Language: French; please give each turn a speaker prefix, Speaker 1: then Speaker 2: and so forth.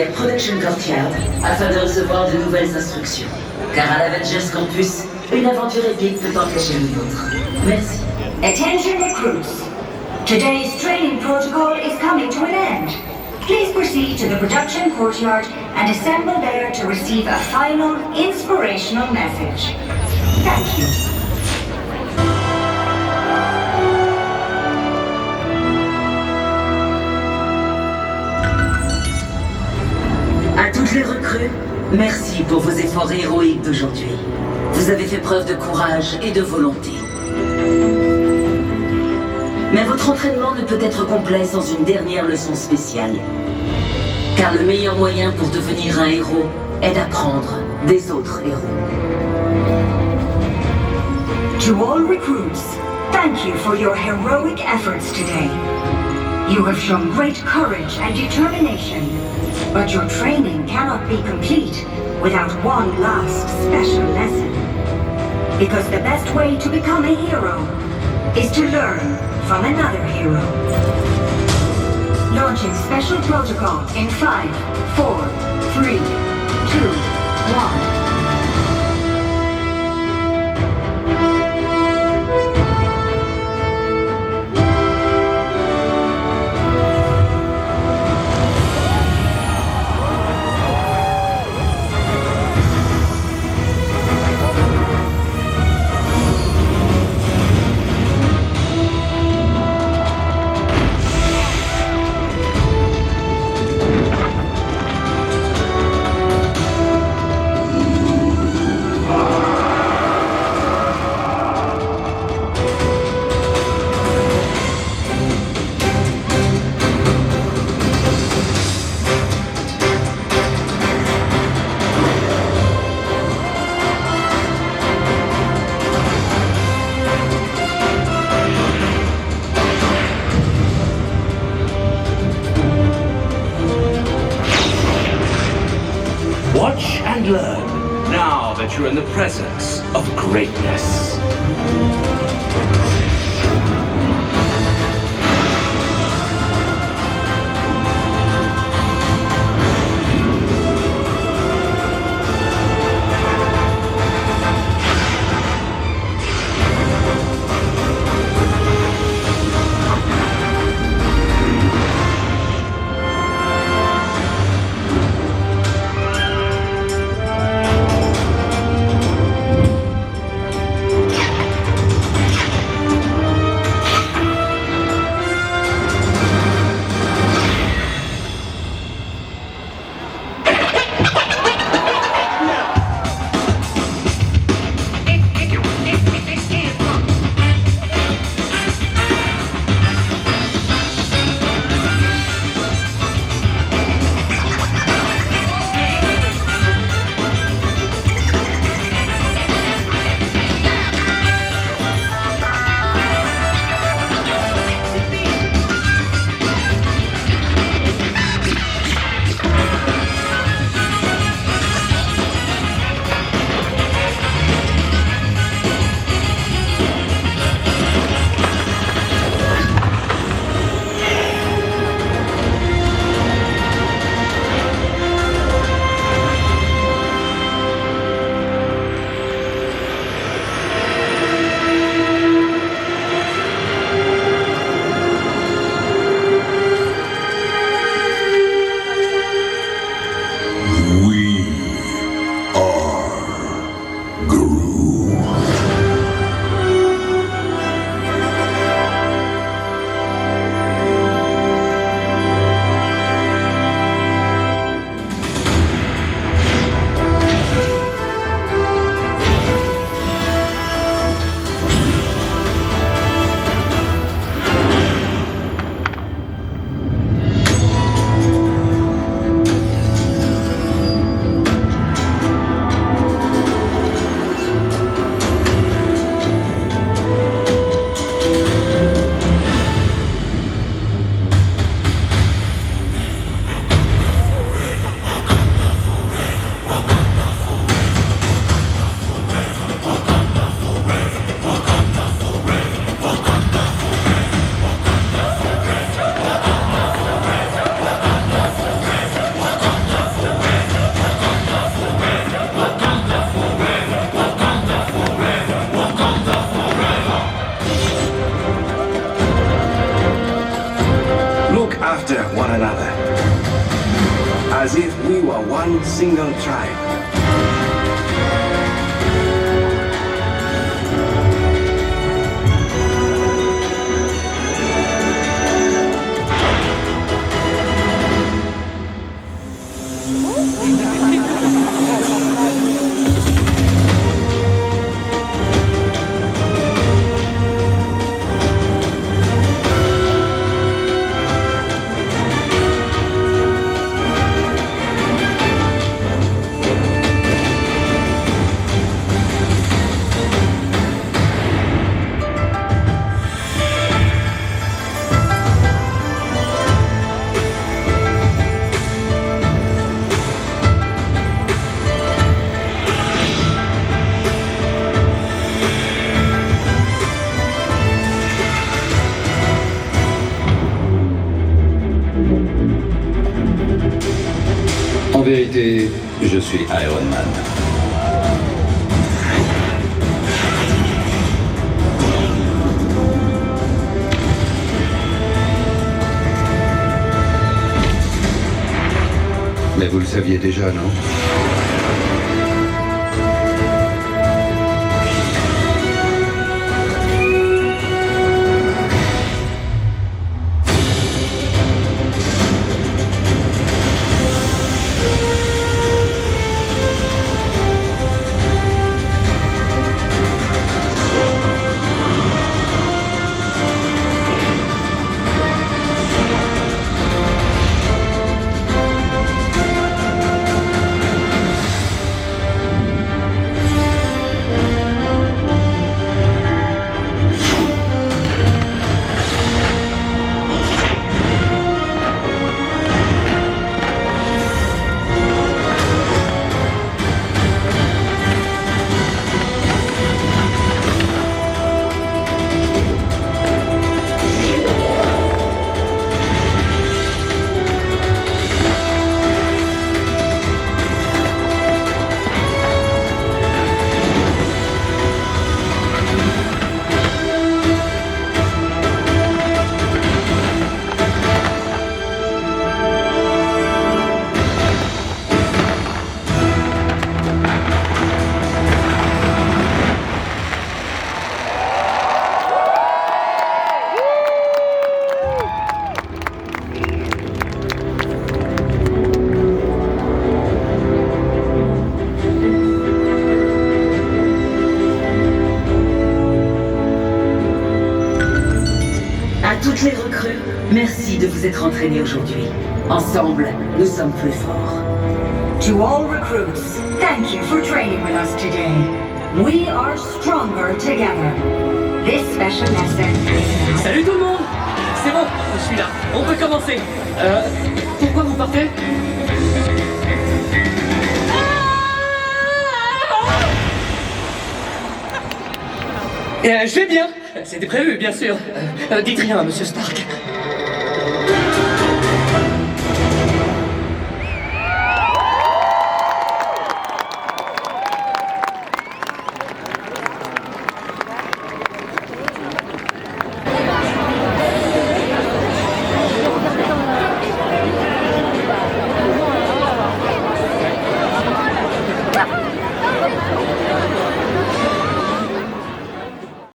Speaker 1: à Production Courtyard afin de recevoir de nouvelles instructions. Car à l'Avengers Campus, une aventure épique peut en cacher une autre. Merci.
Speaker 2: Attention recruits. Today's training protocol is coming to an end. Please proceed to the production courtyard and assemble there to receive a final inspirational message. Thank you.
Speaker 1: À toutes les recrues, merci pour vos efforts héroïques d'aujourd'hui. Vous avez fait preuve de courage et de volonté. Mais votre entraînement ne peut être complet sans une dernière leçon spéciale. Car le meilleur moyen pour devenir un héros est d'apprendre des autres héros.
Speaker 2: To all recruits, thank you for your heroic efforts today. You have shown great courage and determination, but your training cannot be complete without one last special lesson. Because the best way to become a hero is to learn from another hero. Launching special protocol in 5, 4, 3, 2, 1.
Speaker 3: Watch and learn, now that you're in the presence of greatness. one another, as if we were one single tribe.
Speaker 4: En vérité, je suis Iron Man. Mais vous le saviez déjà, non?
Speaker 1: Toutes les recrues, merci de vous être entraînés aujourd'hui. Ensemble, nous sommes plus forts.
Speaker 2: To all recruits, thank you for training with us today. We are stronger together. This special lesson is now...
Speaker 5: Salut tout le monde! C'est bon, je suis là. On peut commencer. Pourquoi vous partez? Je vais bien. C'était prévu, bien sûr. Dites rien, monsieur Stark.